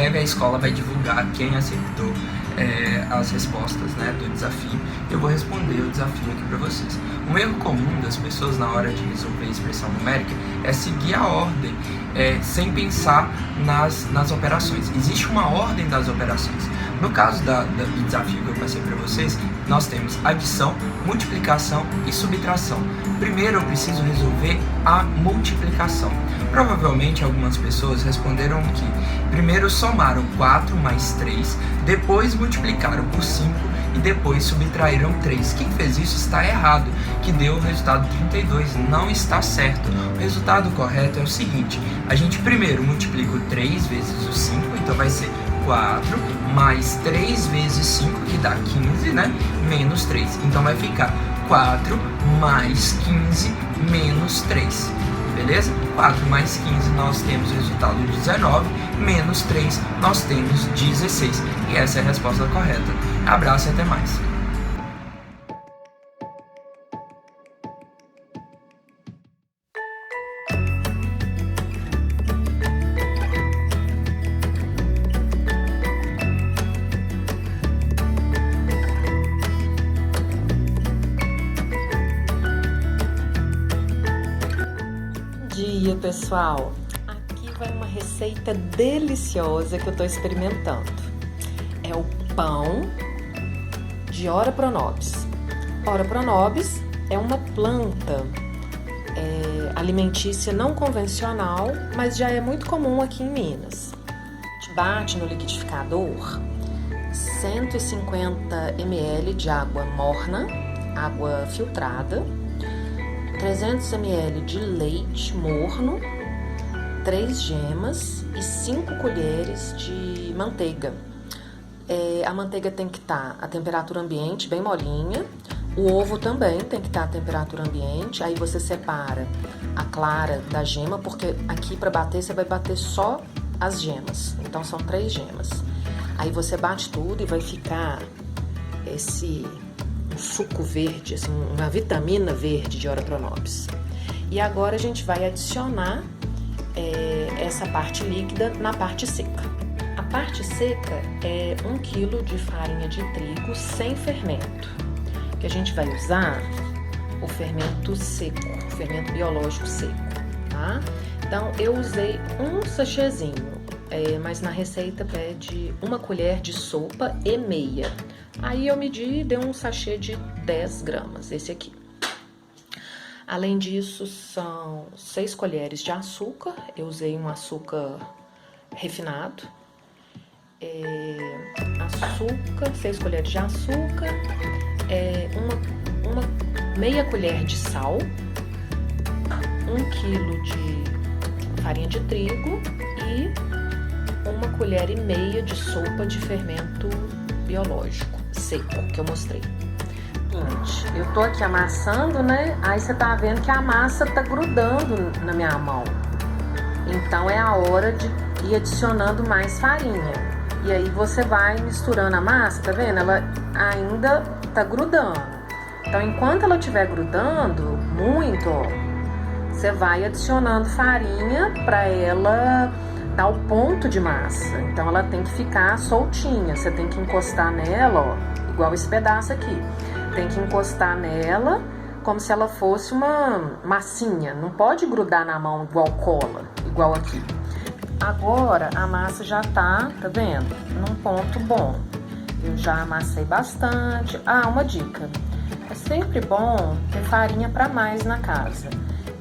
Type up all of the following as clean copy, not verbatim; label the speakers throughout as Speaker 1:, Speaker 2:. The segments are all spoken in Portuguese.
Speaker 1: breve a escola vai divulgar quem acertou as respostas, né, do desafio. Eu vou responder o desafio aqui para vocês. Um erro comum das pessoas na hora de resolver expressão numérica é seguir a ordem sem pensar nas operações. Existe uma ordem das operações. No caso do desafio que eu passei para vocês, nós temos adição, multiplicação e subtração. Primeiro eu preciso resolver a multiplicação. Provavelmente algumas pessoas responderam que primeiro somaram 4 mais 3, depois multiplicaram por 5 e depois subtraíram 3. Quem fez isso está errado, que deu o resultado 32, não está certo. O resultado correto é o seguinte: a gente primeiro multiplica o 3 vezes o 5, então vai ser 4 mais 3 vezes 5, que dá 15, né? Menos 3. Então vai ficar 4 mais 15 menos 3. Beleza? 4 mais 15 nós temos o resultado de 19, menos 3 nós temos 16. E essa é a resposta correta. Abraço e até mais.
Speaker 2: Bom dia, pessoal! Aqui vai uma receita deliciosa que eu estou experimentando. É o pão de Ora Pronobis. Ora Pronobis é uma planta alimentícia não convencional, mas já é muito comum aqui em Minas. A gente bate no liquidificador 150 ml de água morna, água filtrada, 300 ml de leite morno, 3 gemas e 5 colheres de manteiga. A manteiga tem que estar a temperatura ambiente, bem molinha. O ovo também tem que estar a temperatura ambiente. Aí você separa a clara da gema, porque aqui para bater você vai bater só as gemas. Então são 3 gemas. Aí você bate tudo e vai ficar um suco verde, assim, uma vitamina verde de Ora Pronobis. E agora a gente vai adicionar essa parte líquida na parte seca. A parte seca é 1 kg de farinha de trigo sem fermento, que a gente vai usar o fermento seco, o fermento biológico seco, tá? Então eu usei um sachêzinho, mas na receita pede 1 colher de sopa e meia. Aí eu medi e dei um sachê de 10 gramas, esse aqui. Além disso, são 6 colheres de açúcar. Eu usei um açúcar refinado. 6 colheres de açúcar. Uma meia colher de sal. 1 kg de farinha de trigo. E 1 colher e meia de sopa de fermento biológico seco, que eu mostrei. Gente, eu tô aqui amassando, né? Aí você tá vendo que a massa tá grudando na minha mão. Então é a hora de ir adicionando mais farinha. E aí você vai misturando a massa, tá vendo? Ela ainda tá grudando. Então enquanto ela estiver grudando muito, ó, você vai adicionando farinha para ela dar o ponto de massa. Então ela tem que ficar soltinha. Você tem que encostar nela, ó, igual esse pedaço aqui. Tem que encostar nela como se ela fosse uma massinha. Não pode grudar na mão igual cola, igual aqui. Agora a massa já tá vendo? Num ponto bom. Eu já amassei bastante. Ah, uma dica. É sempre bom ter farinha para mais na casa.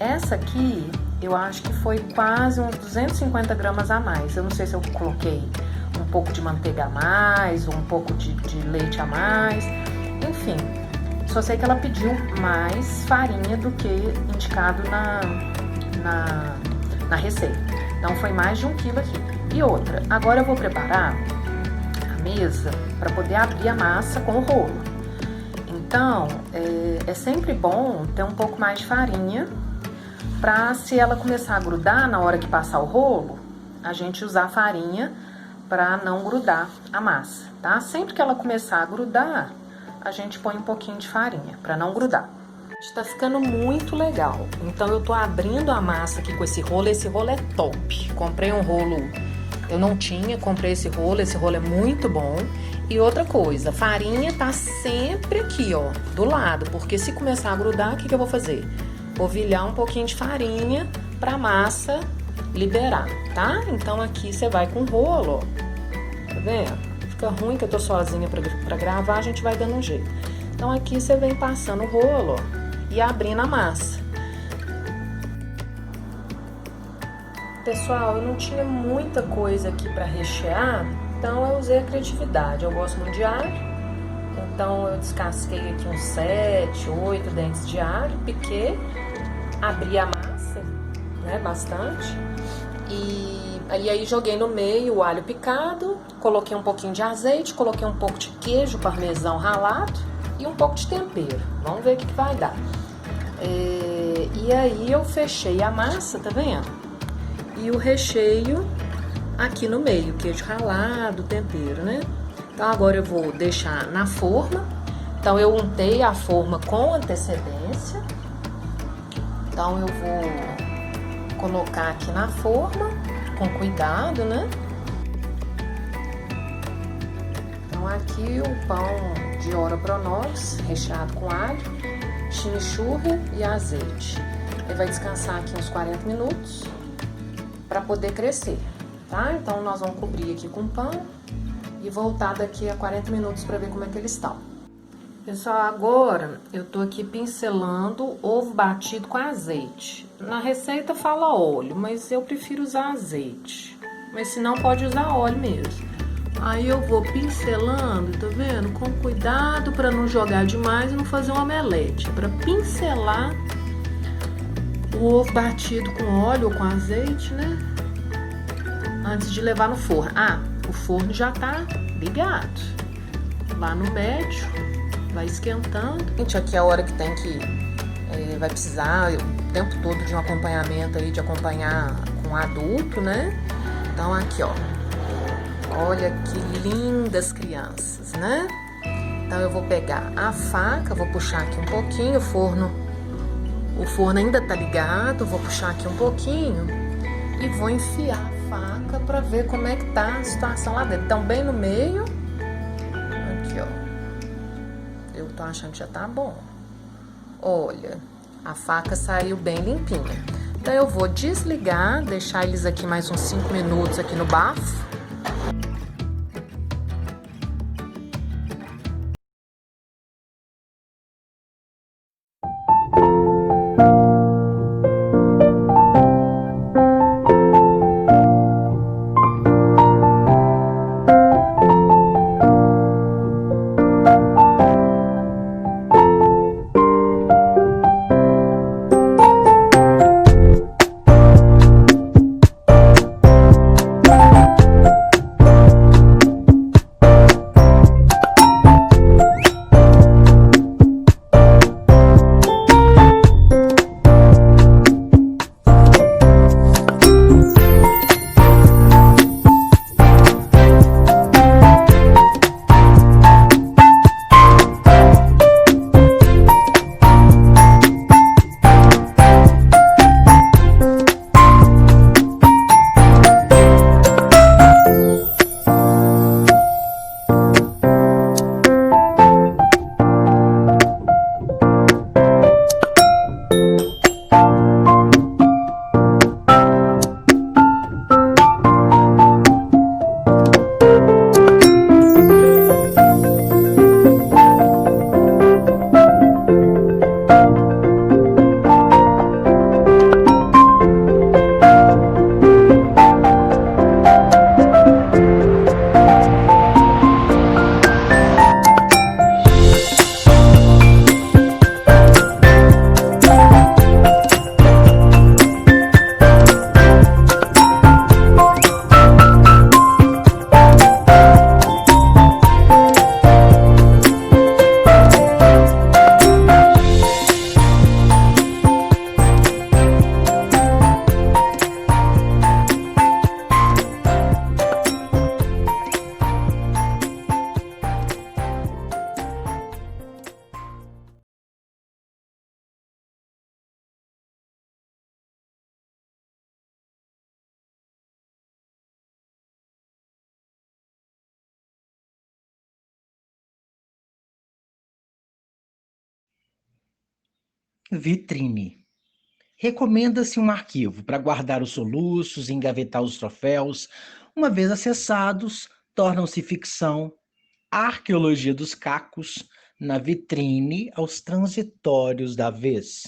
Speaker 2: Essa aqui, eu acho que foi quase uns 250 gramas a mais. Eu não sei se eu coloquei um pouco de manteiga a mais, ou um pouco de leite a mais. Enfim, só sei que ela pediu mais farinha do que indicado na receita. Então foi mais de 1 quilo aqui. E outra, agora eu vou preparar a mesa para poder abrir a massa com o rolo. Então, é sempre bom ter um pouco mais de farinha, para se ela começar a grudar na hora que passar o rolo, a gente usar a farinha para não grudar a massa, tá? Sempre que ela começar a grudar, a gente põe um pouquinho de farinha para não grudar. Está ficando muito legal. Então eu tô abrindo a massa aqui com esse rolo é top. Comprei um rolo Eu não tinha, comprei esse rolo é muito bom. E outra coisa, farinha tá sempre aqui, ó, do lado, porque se começar a grudar, o que eu vou fazer? Polvilhar um pouquinho de farinha pra massa liberar, tá? Então aqui você vai com o rolo, ó, tá vendo? Fica ruim que eu tô sozinha pra gravar, a gente vai dando um jeito. Então aqui você vem passando o rolo, ó, e abrindo a massa. Pessoal, eu não tinha muita coisa aqui pra rechear, então eu usei a criatividade. Eu gosto muito de alho, então eu descasquei aqui uns 7, 8 dentes de alho, piquei, abri a massa, né, bastante, e aí joguei no meio o alho picado, coloquei um pouquinho de azeite, coloquei um pouco de queijo parmesão ralado e um pouco de tempero. Vamos ver o que vai dar. E aí eu fechei a massa, tá vendo? E o recheio aqui no meio, queijo ralado, tempero, né? Então agora eu vou deixar na forma. Então eu untei a forma com antecedência. Então eu vou colocar aqui na forma, com cuidado, né? Então aqui o pão de ora pronox, recheado com alho, chimichurri e azeite. Ele vai descansar aqui uns 40 minutos para poder crescer, tá? Então nós vamos cobrir aqui com pão e voltar daqui a 40 minutos para ver como é que eles estão. Pessoal, agora eu tô aqui pincelando ovo batido com azeite. Na receita fala óleo, mas eu prefiro usar azeite. Mas se não, pode usar óleo mesmo. Aí eu vou pincelando, tá vendo? Com cuidado para não jogar demais e não fazer um omelete. Para pincelar o ovo batido com óleo ou com azeite, né? Antes de levar no forno. Ah, o forno já tá ligado. Lá no médio, vai esquentando. Gente, aqui é a hora que tem que... vai precisar o tempo todo de um acompanhamento aí, de acompanhar com adulto, né? Então aqui, ó. Olha que lindas crianças, né? Então eu vou pegar a faca, vou puxar aqui um pouquinho, o forno ainda tá ligado, vou puxar aqui um pouquinho e vou enfiar a faca pra ver como é que tá a situação lá dentro. Então bem no meio, aqui ó, eu tô achando que já tá bom. Olha, a faca saiu bem limpinha. Então eu vou desligar, deixar eles aqui mais uns 5 minutos aqui no bafo.
Speaker 3: Vitrine. Recomenda-se um arquivo para guardar os soluços e engavetar os troféus. Uma vez acessados, tornam-se ficção. A arqueologia dos cacos na vitrine aos transitórios da vez.